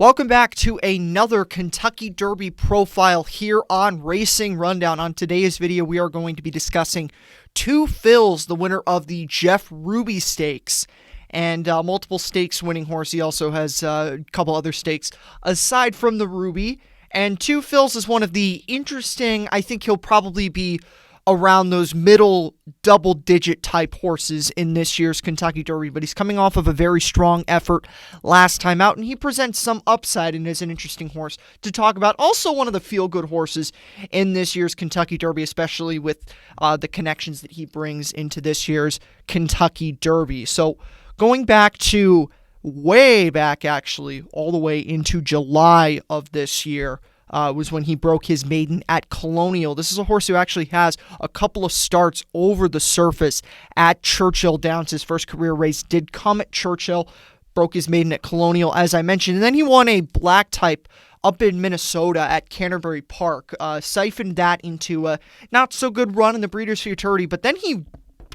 Welcome back to another Kentucky Derby profile here on Racing Rundown. On today's video, we are going to be discussing Two Phil's, the winner of the Jeff Ruby Stakes, and multiple stakes winning horse. He also has a couple other stakes aside from the Ruby. And Two Phil's is one of the interesting, I think he'll probably be around those middle double-digit type horses in this year's Kentucky Derby, but he's coming off of a very strong effort last time out, and he presents some upside and is an interesting horse to talk about. Also one of the feel-good horses in this year's Kentucky Derby, especially with the connections that he brings into this year's Kentucky Derby. So going back to way back, actually, all the way into July of this year, was when he broke his maiden at Colonial. This is a horse who actually has a couple of starts over the surface at Churchill Downs. His first career race did come at Churchill, broke his maiden at Colonial, as I mentioned, and then he won a black type up in Minnesota at Canterbury Park, siphoned that into a not-so-good run in the Breeders' Futurity, but then he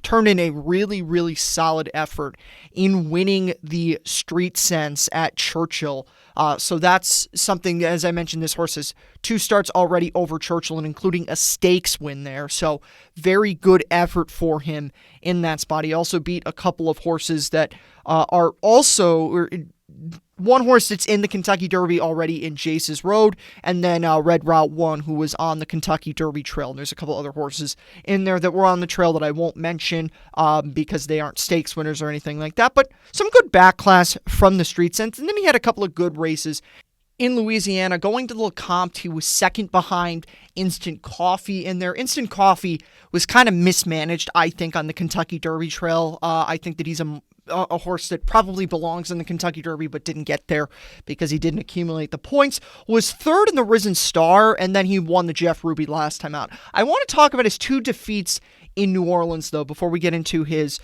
turned in a really, really solid effort in winning the Street Sense at Churchill. So that's something, as I mentioned, this horse has two starts already over Churchill and including a stakes win there. So very good effort for him in that spot. He also beat a couple of horses that are also... one horse that's in the Kentucky Derby already in Jace's Road, and then Red Route 1, who was on the Kentucky Derby trail. And there's a couple other horses in there that were on the trail that I won't mention because they aren't stakes winners or anything like that. But some good back class from the Street Sense. And then he had a couple of good races in Louisiana. Going to the Lecomte, he was second behind Instant Coffee in there. Instant Coffee was kind of mismanaged, I think, on the Kentucky Derby trail. I think that he's a horse that probably belongs in the Kentucky Derby but didn't get there because he didn't accumulate the points. Was third in the Risen Star, and then he won the Jeff Ruby last time out. I want to talk about his two defeats in New Orleans, though, before we get into his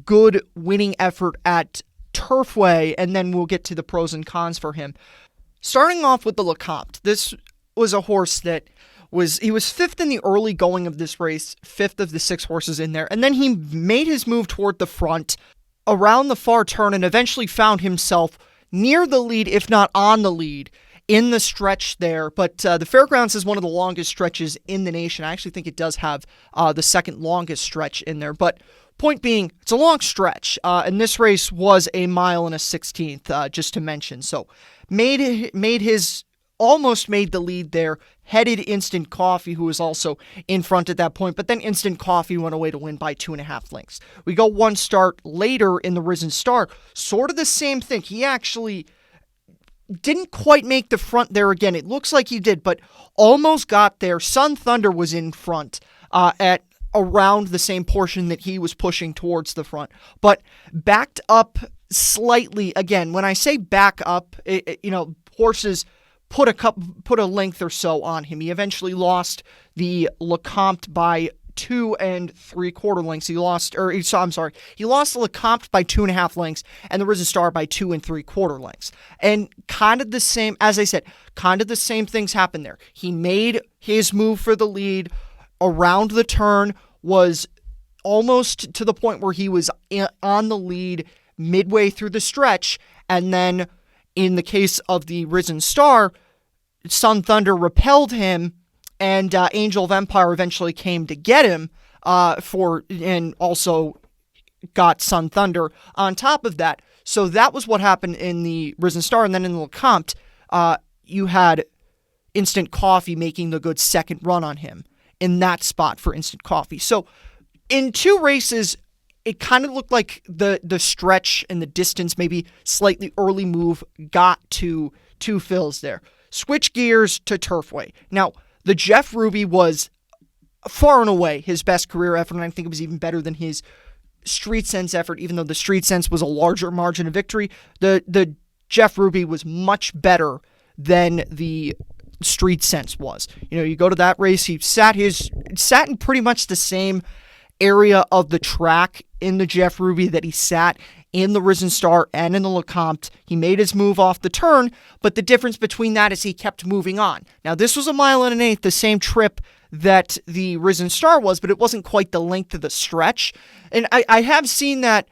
good winning effort at Turfway, and then we'll get to the pros and cons for him. Starting off with the Lecomte, this was a horse that he was fifth in the early going of this race, fifth of the six horses in there, and then he made his move toward the front around the far turn and eventually found himself near the lead, if not on the lead, in the stretch there. But the Fairgrounds is one of the longest stretches in the nation. I actually think it does have the second longest stretch in there. But point being, it's a long stretch, and this race was a mile and a 16th, just to mention. So almost made the lead there, headed Instant Coffee, who was also in front at that point, but then Instant Coffee went away to win by 2.5 lengths. We go one start later in the Risen Star, sort of the same thing. He actually didn't quite make the front there again. It looks like he did, but almost got there. Sun Thunder was in front at around the same portion that he was pushing towards the front, but backed up slightly. Again, when I say back up, horses put a length or so on him. He eventually lost the Lecomte by 2 3/4 lengths. He lost the Lecomte by 2.5 lengths and the Risen Star by 2 3/4 lengths. And kind of the same, as I said, kind of the same things happened there. He made his move for the lead around the turn, was almost to the point where he was on the lead midway through the stretch, and then in the case of the Risen Star, Sun Thunder repelled him, and Angel of Empire eventually came to get him and also got Sun Thunder on top of that. So that was what happened in the Risen Star, and then in the Lecomte, you had Instant Coffee making the good second run on him in that spot for Instant Coffee. So in two races, it kind of looked like the stretch and the distance, maybe slightly early move, got to Two Phil's there. Switch gears to Turfway. Now, the Jeff Ruby was far and away his best career effort, and I think it was even better than his Street Sense effort, even though the Street Sense was a larger margin of victory. The Jeff Ruby was much better than the Street Sense was. You go to that race, he sat in pretty much the same area of the track in the Jeff Ruby that he sat in the Risen Star and in the Lecomte. He made his move off the turn, but the difference between that is he kept moving on. Now, this was a mile and an eighth, the same trip that the Risen Star was, but it wasn't quite the length of the stretch. And I have seen that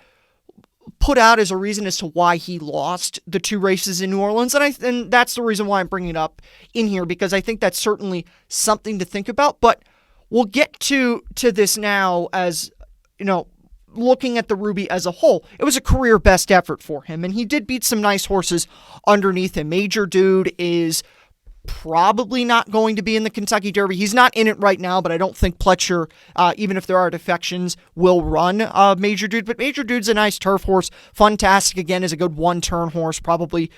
put out as a reason as to why he lost the 2 races in New Orleans, and that's the reason why I'm bringing it up in here, because I think that's certainly something to think about. But we'll get to this now, as looking at the Ruby as a whole. It was a career best effort for him, and he did beat some nice horses underneath him. Major Dude is probably not going to be in the Kentucky Derby. He's not in it right now, but I don't think Pletcher, even if there are defections, will run Major Dude. But Major Dude's a nice turf horse. Fantastic, again, is a good one-turn horse. Probably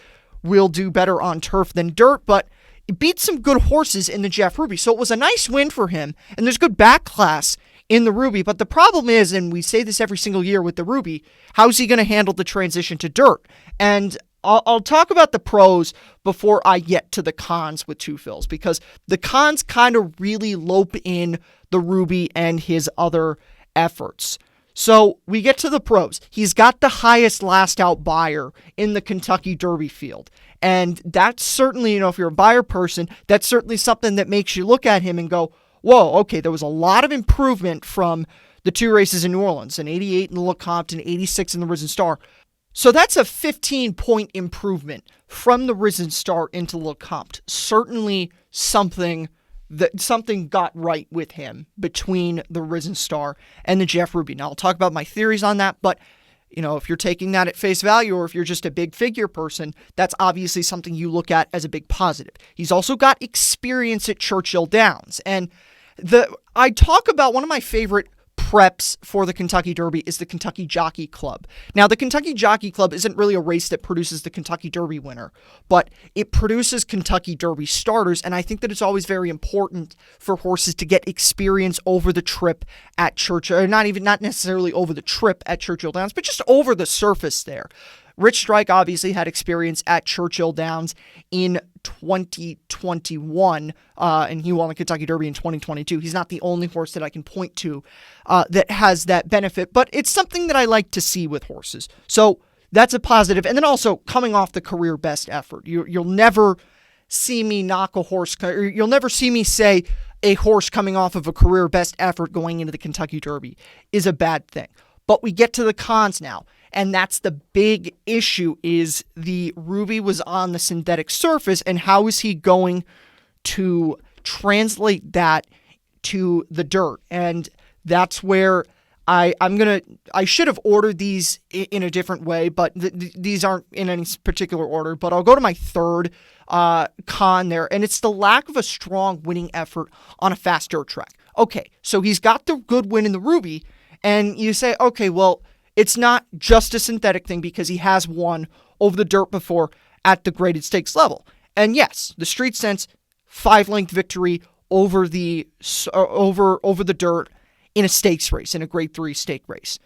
will do better on turf than dirt, but he beat some good horses in the Jeff Ruby. So it was a nice win for him, and there's good back class in the Ruby. But the problem is, and we say this every single year with the Ruby, how's he going to handle the transition to dirt? And I'll talk about the pros before I get to the cons with Two Phils, because the cons kind of really lope in the Ruby and his other efforts. So we get to the pros. He's got the highest last out buyer in the Kentucky Derby field. And that's certainly, if you're a buyer person, that's certainly something that makes you look at him and go, whoa, okay, there was a lot of improvement from the 2 races in New Orleans, an 88 in the Lecompte and 86 in the Risen Star. So that's a 15-point improvement from the Risen Star into Lecompte. Certainly something got right with him between the Risen Star and the Jeff Ruby. Now, I'll talk about my theories on that, but if you're taking that at face value, or if you're just a big figure person, that's obviously something you look at as a big positive. He's also got experience at Churchill Downs. And I talk about one of my favorite preps for the Kentucky Derby is the Kentucky Jockey Club. Now, the Kentucky Jockey Club isn't really a race that produces the Kentucky Derby winner, but it produces Kentucky Derby starters, and I think that it's always very important for horses to get experience over the trip at Churchill, or not necessarily over the trip at Churchill Downs, but just over the surface there. Rich Strike obviously had experience at Churchill Downs in 2021, and he won the Kentucky Derby in 2022. He's not the only horse that I can point to that has that benefit, but it's something that I like to see with horses. So that's a positive. And then also coming off the career best effort. You'll never see me knock a horse, or you'll never see me say a horse coming off of a career best effort going into the Kentucky Derby is a bad thing. But we get to the cons now. And that's the big issue, is the Ruby was on the synthetic surface, and how is he going to translate that to the dirt? And that's where I should have ordered these in a different way, but these aren't in any particular order. But I'll go to my third con there, and it's the lack of a strong winning effort on a fast dirt track. Okay, so he's got the good win in the Ruby, and you say, okay, well, it's not just a synthetic thing because he has won over the dirt before at the graded stakes level. And yes, the Street Sense 5-length victory over the dirt in a stakes race, in a grade 3 stake race.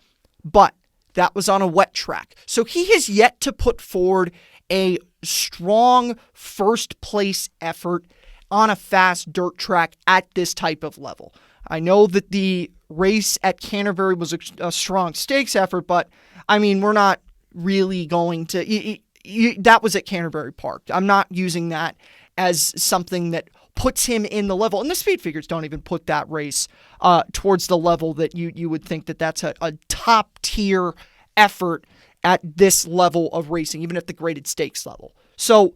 But that was on a wet track. So he has yet to put forward a strong first place effort on a fast dirt track at this type of level. I know that the race at Canterbury was a strong stakes effort, but I mean, we're not really going to... that was at Canterbury Park. I'm not using that as something that puts him in the level, and the speed figures don't even put that race towards the level that you would think that that's a top-tier effort at this level of racing, even at the graded stakes level. So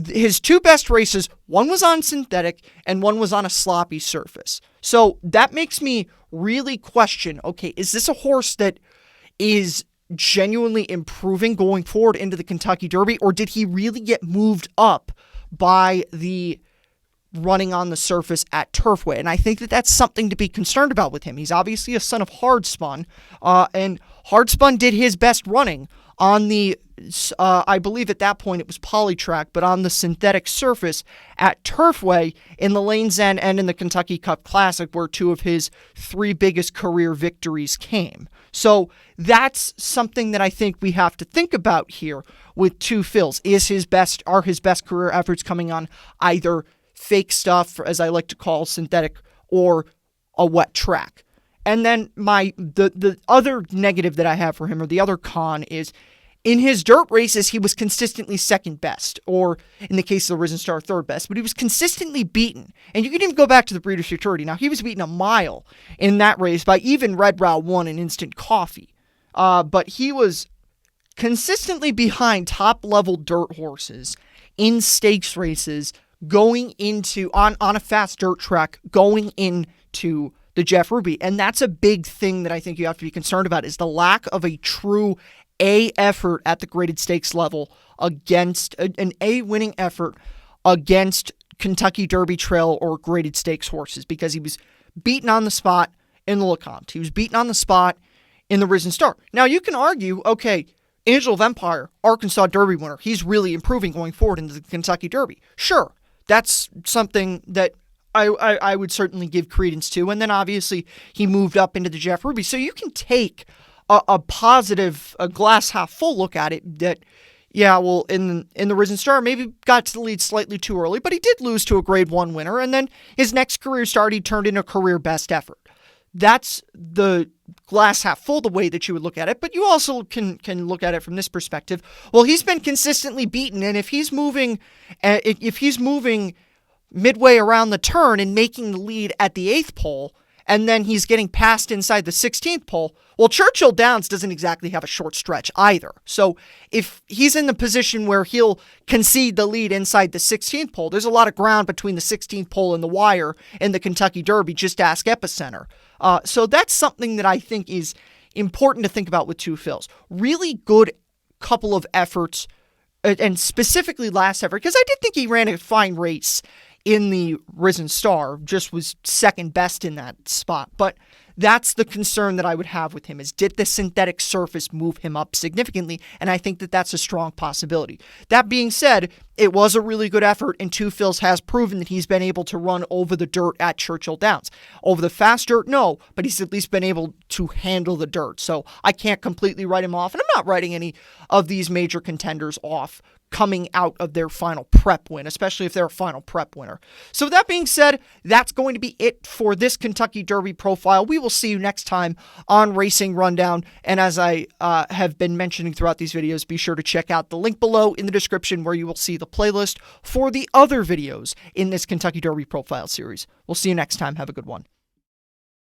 his 2 best races, one was on synthetic and one was on a sloppy surface. So that makes me really question, okay, is this a horse that is genuinely improving going forward into the Kentucky Derby, or did he really get moved up by the running on the surface at Turfway? And I think that that's something to be concerned about with him. He's obviously a son of Hardspun, and Hardspun did his best running on the, I believe at that point it was Polytrack, but on the synthetic surface at Turfway in the Lane's End and in the Kentucky Cup Classic, where 2 of his 3 biggest career victories came. So that's something that I think we have to think about here with Two Phils. Are his best career efforts coming on either fake stuff, as I like to call synthetic, or a wet track? And then the other negative that I have for him, or the other con, is in his dirt races, he was consistently second best, or in the case of the Risen Star, third best, but he was consistently beaten. And you can even go back to the Breeders' Futurity. Now, he was beaten a mile in that race by even Red Route 1 and Instant Coffee. But he was consistently behind top-level dirt horses in stakes races going into, on a fast dirt track, going into the Jeff Ruby. And that's a big thing that I think you have to be concerned about, is the lack of a true A effort at the graded stakes level against an A winning effort against Kentucky Derby Trail or graded stakes horses, because he was beaten on the spot in the LeCompte. He was beaten on the spot in the Risen Star. Now, you can argue, okay, Angel of Empire, Arkansas Derby winner, he's really improving going forward into the Kentucky Derby. Sure, that's something that I would certainly give credence to. And then obviously he moved up into the Jeff Ruby. So you can take a positive, a glass half full look at it that, yeah, well, in the Risen Star, maybe got to the lead slightly too early, but he did lose to a Grade 1 winner. And then his next career start, he turned in a career best effort. That's the glass half full, the way that you would look at it. But you also can look at it from this perspective. Well, he's been consistently beaten, and if he's moving midway around the turn and making the lead at the 8th pole, and then he's getting passed inside the 16th pole, well, Churchill Downs doesn't exactly have a short stretch either. So if he's in the position where he'll concede the lead inside the 16th pole, there's a lot of ground between the 16th pole and the wire in the Kentucky Derby. Just ask Epicenter. So that's something that I think is important to think about with Two Phils. Really good couple of efforts, and specifically last effort, because I did think he ran a fine race in the Risen Star, just was second best in that spot. But that's the concern that I would have with him, is did the synthetic surface move him up significantly? And I think that that's a strong possibility. That being said, it was a really good effort, and Two Phils has proven that he's been able to run over the dirt at Churchill Downs. Over the fast dirt, no, but he's at least been able to handle the dirt. So I can't completely write him off, and I'm not writing any of these major contenders off coming out of their final prep win, especially if they're a final prep winner. So with that being said, that's going to be it for this Kentucky Derby profile. We will see you next time on Racing Rundown. And as I have been mentioning throughout these videos, be sure to check out the link below in the description where you will see the playlist for the other videos in this Kentucky Derby profile series. We'll see you next time. Have a good one.